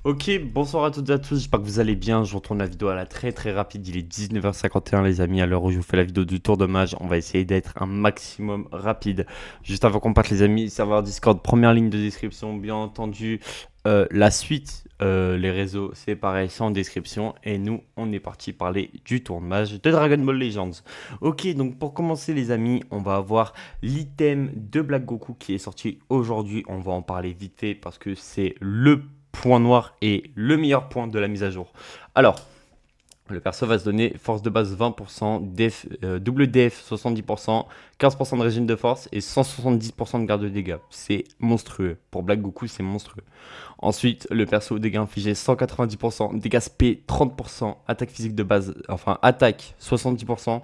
Ok, bonsoir à toutes et à tous, j'espère que vous allez bien. Je retourne la vidéo à la très rapide. Il est 19h51 les amis, à l'heure où je vous fais la vidéo du tour de mage. On va essayer d'être un maximum rapide. Juste avant qu'on parte les amis, serveur Discord, première ligne de description, bien entendu. La suite, les réseaux, c'est pareil, c'est en description. Et nous, on est parti parler du tour de mage de Dragon Ball Legends. Ok, donc pour commencer les amis, on va avoir l'item de Black Goku qui est sorti aujourd'hui. On va en parler vite fait parce que c'est le point noir et le meilleur point de la mise à jour. Alors, le perso va se donner force de base 20%, double def 70%, 15% de régime de force et 170% de garde de dégâts. C'est monstrueux. Pour Black Goku, c'est monstrueux. Ensuite, le perso dégâts infligés 190%, dégâts SP 30%, attaque physique de base, enfin attaque 70%.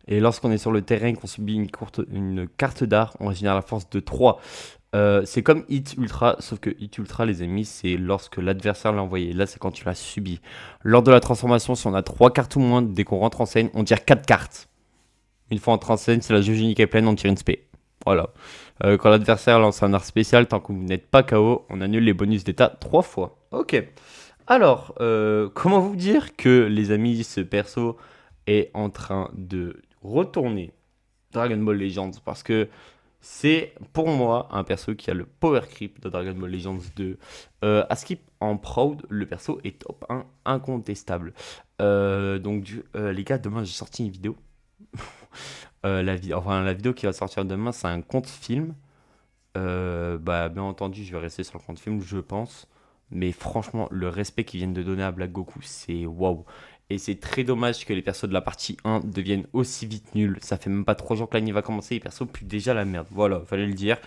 Et lorsqu'on est sur le terrain et qu'on subit une carte d'art, on régénère la force de 3. C'est comme Hit Ultra, sauf que Hit Ultra, les amis, c'est lorsque l'adversaire l'a envoyé. Là, c'est quand tu l'as subi. Lors de la transformation, si on a 3 cartes ou moins, dès qu'on rentre en scène, on tire 4 cartes. Une fois entré en scène, si la jauge unique est pleine, on tire une spé. Voilà. Quand l'adversaire lance un art spécial, tant que vous n'êtes pas KO, on annule les bonus d'état 3 fois. Ok. Alors, comment vous dire que, les amis, ce perso est en train de retourner Dragon Ball Legends parce que c'est pour moi un perso qui a le power creep de Dragon Ball Legends 2. À skip en proud, le perso est top 1 incontestable. Les gars, demain j'ai sorti une vidéo. La vidéo qui va sortir demain, c'est un compte film. Bien entendu, je vais rester sur le compte film, je pense. Mais franchement, le respect qu'ils viennent de donner à Black Goku, c'est waouh. Et c'est très dommage que les persos de la partie 1 deviennent aussi vite nuls. Ça fait même pas 3 jours que l'année va commencer, les persos puent déjà la merde. Voilà, fallait le dire.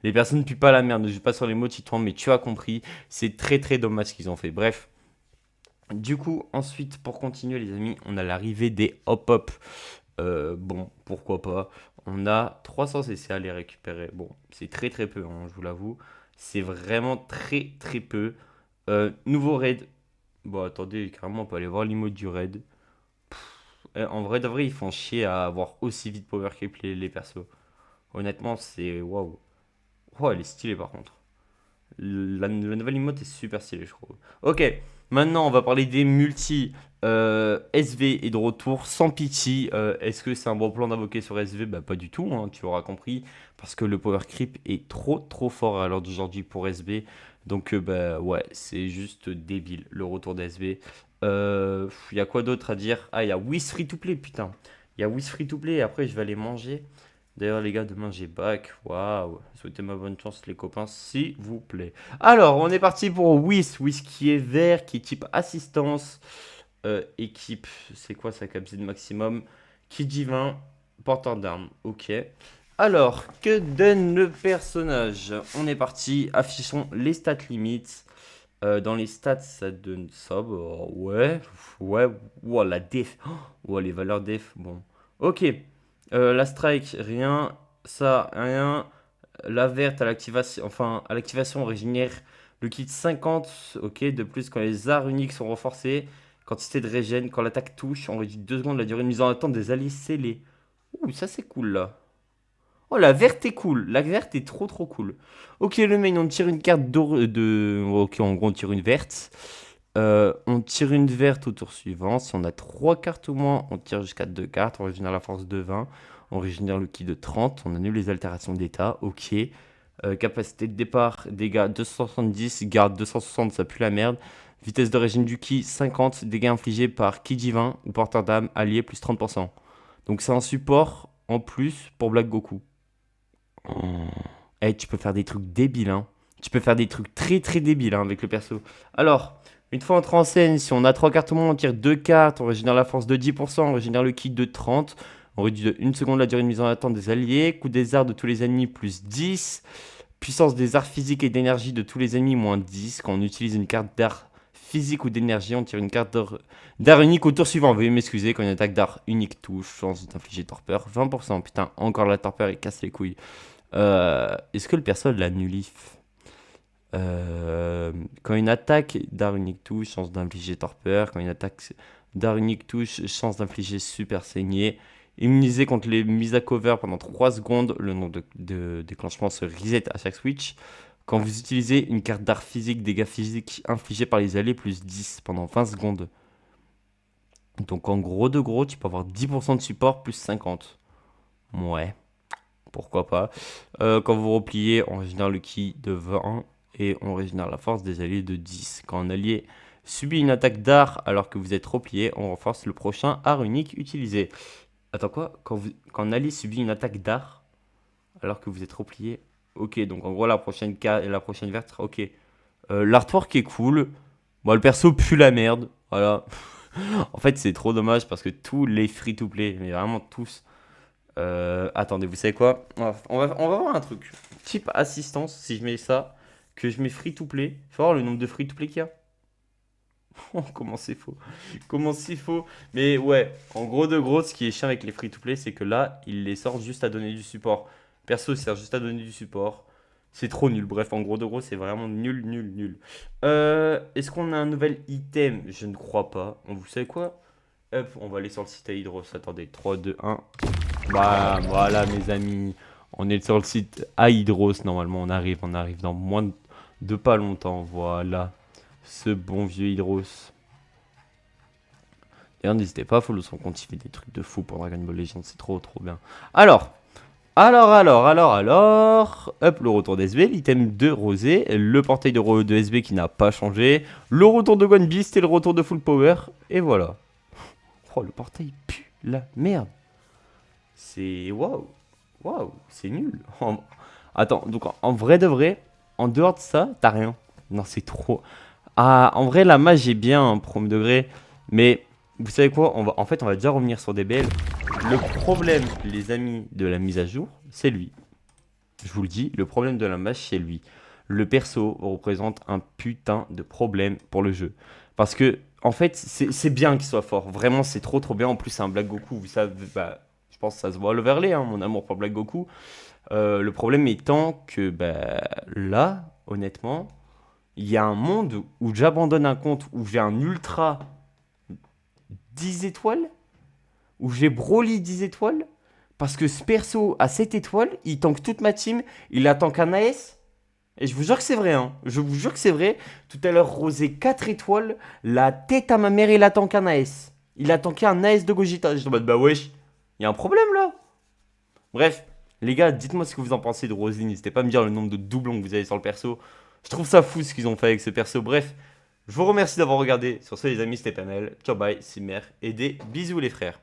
Les personnes ne puent pas la merde, ne joue pas sur les mots titouans, mais tu as compris. C'est très dommage ce qu'ils ont fait. Bref. Du coup, ensuite, pour continuer, les amis, on a l'arrivée des hop-hop. Bon, pourquoi pas. On a 300 CC à les récupérer. Bon, c'est très peu, hein, je vous l'avoue. C'est vraiment très peu. Nouveau raid. Bon, attendez, carrément, on peut aller voir l'emote du raid. En vrai, de vrai, ils font chier à avoir aussi vite power creep les persos. Honnêtement, c'est waouh. Oh, elle est stylée par contre. La nouvelle emote est super stylée, je trouve. Ok, maintenant on va parler des multi. SV est de retour sans pitié. Est-ce que c'est un bon plan d'invoquer sur SV? Bah pas du tout, hein, tu auras compris. Parce que le power creep est trop fort à l'heure d'aujourd'hui pour SV. Donc bah ouais, c'est juste débile le retour d'SV. Il y a quoi d'autre à dire? Ah, il y a Wish Free to Play, putain. Il y a Wish Free to Play et après je vais aller manger. D'ailleurs, les gars, demain j'ai bac. Waouh. Souhaitez ma bonne chance, les copains, s'il vous plaît. Alors, on est parti pour Whis. Whis qui est vert, qui est type assistance. Équipe, c'est quoi sa capacité maximum? Qui divin, porteur d'armes. Ok. Alors, que donne le personnage? On est parti. Affichons les stats limites. Dans les stats, ça donne ça. Bah, ouais. Wow, la def. Oh, les valeurs def. Bon. Ok. La strike, rien. Ça, rien. La verte, à l'activation, on régénère le kit 50. Ok, de plus, quand les arts uniques sont renforcés, quantité de régène, quand l'attaque touche, on réduit 2 secondes la durée de mise en attente des alliés scellés. Ouh, ça c'est cool là. Oh, la verte est cool. La verte est trop cool. Ok, le main, on tire une carte de. Ok, en gros, on tire une verte. On tire une verte au tour suivant. Si on a 3 cartes ou moins, on tire jusqu'à 2 cartes. On régénère la force de 20. On régénère le ki de 30. On annule les altérations d'état. Ok. Capacité de départ, dégâts 270. Garde 260, ça pue la merde. Vitesse d'origine du ki 50. Dégâts infligés par ki divin ou porteur d'âme allié plus 30%. Donc c'est un support en plus pour Black Goku. Tu peux faire des trucs débiles, hein. Tu peux faire des trucs très débiles hein, avec le perso. Alors, une fois entré en scène, si on a 3 cartes au moins, on tire 2 cartes, on régénère la force de 10%, on régénère le kit de 30, on réduit de 1 seconde la durée de mise en attente des alliés, coût des arts de tous les ennemis plus 10, puissance des arts physiques et d'énergie de tous les ennemis moins 10. Quand on utilise une carte d'art physique ou d'énergie, on tire une carte d'art unique au tour suivant. Veuillez m'excuser, quand une attaque d'art unique touche, chance d'infliger torpeur, 20%. Putain, encore la torpeur, il casse les couilles. Est-ce que le perso a de la nullif? Quand une attaque d'art unique touche, chance d'infliger torpeur. Quand une attaque d'art unique touche, chance d'infliger super saignée. Immunisé contre les mises à cover pendant 3 secondes. Le nombre de déclenchements se reset à chaque switch. Quand vous utilisez une carte d'art physique, dégâts physiques infligés par les alliés plus 10 pendant 20 secondes. Donc en gros de gros, tu peux avoir 10% de support plus 50. Ouais, pourquoi pas. Quand vous repliez, on régénère le ki de 20 et on régénère la force des alliés de 10. Quand un allié subit une attaque d'art alors que vous êtes replié, on renforce le prochain art unique utilisé. Attends quoi? Quand un allié subit une attaque d'art alors que vous êtes replié. Ok, donc en gros la prochaine verte, ok. L'artwork est cool. Bon, le perso pue la merde. Voilà. En fait, c'est trop dommage parce que tous les free-to-play, mais vraiment tous. Attendez, vous savez quoi? On va voir un truc. Type assistance, si je mets ça, que je mets free-to-play. Faut voir le nombre de free-to-play qu'il y a. Oh, comment c'est faux. Comment c'est faux. Mais ouais, en gros de gros, ce qui est chiant avec les free-to-play, c'est que là, ils les sortent juste à donner du support. Perso, sert juste à donner du support. C'est trop nul. Bref, en gros de gros, c'est vraiment nul, nul, nul. Est-ce qu'on a un nouvel item? Je ne crois pas. Vous savez quoi? Hop, on va aller sur le site à Hydros. Attendez, 3, 2, 1. Bah, voilà, mes amis. On est sur le site à Hydros. Normalement, on arrive dans moins de pas longtemps. Voilà. Ce bon vieux Hydros. D'ailleurs, n'hésitez pas à follow son compte, il fait des trucs de fou pour Dragon Ball Legends, c'est trop trop bien. Alors, hop, le retour d'SB, l'item de Rosé, le portail de SB qui n'a pas changé, le retour de One Beast et le retour de Full Power, et voilà. Oh, le portail pue la merde. C'est waouh, waouh, c'est nul. Attends, donc en vrai de vrai, en dehors de ça, t'as rien. Non, c'est trop. Ah, en vrai, la mage est bien, hein, premier degré, mais vous savez quoi? En fait, on va déjà revenir sur DBL. Le problème, les amis, de la mise à jour, c'est lui. Je vous le dis, le problème de la mage, c'est lui. Le perso représente un putain de problème pour le jeu. Parce que, en fait, c'est bien qu'il soit fort. Vraiment, c'est trop trop bien. En plus, c'est un Black Goku. Vous savez, bah, je pense que ça se voit à l'overlay, hein, mon amour pour Black Goku. Le problème étant que, bah, là, honnêtement, il y a un monde où j'abandonne un compte où j'ai un ultra 10 étoiles, où j'ai Broly 10 étoiles, parce que ce perso a 7 étoiles, il tank toute ma team, il a tank un AS, et je vous jure que c'est vrai, hein. Je vous jure que c'est vrai. Tout à l'heure, Rosé 4 étoiles, la tête à ma mère, il a tanké un AS. Il a tanké un AS de Gogeta. J'étais en mode, bah wesh, il y a un problème là. Bref, les gars, dites-moi ce que vous en pensez de Rosé. N'hésitez pas à me dire le nombre de doublons que vous avez sur le perso. Je trouve ça fou ce qu'ils ont fait avec ce perso. Bref, je vous remercie d'avoir regardé. Sur ce, les amis, c'était Panel. Ciao, bye, c'est mère. Et des bisous, les frères.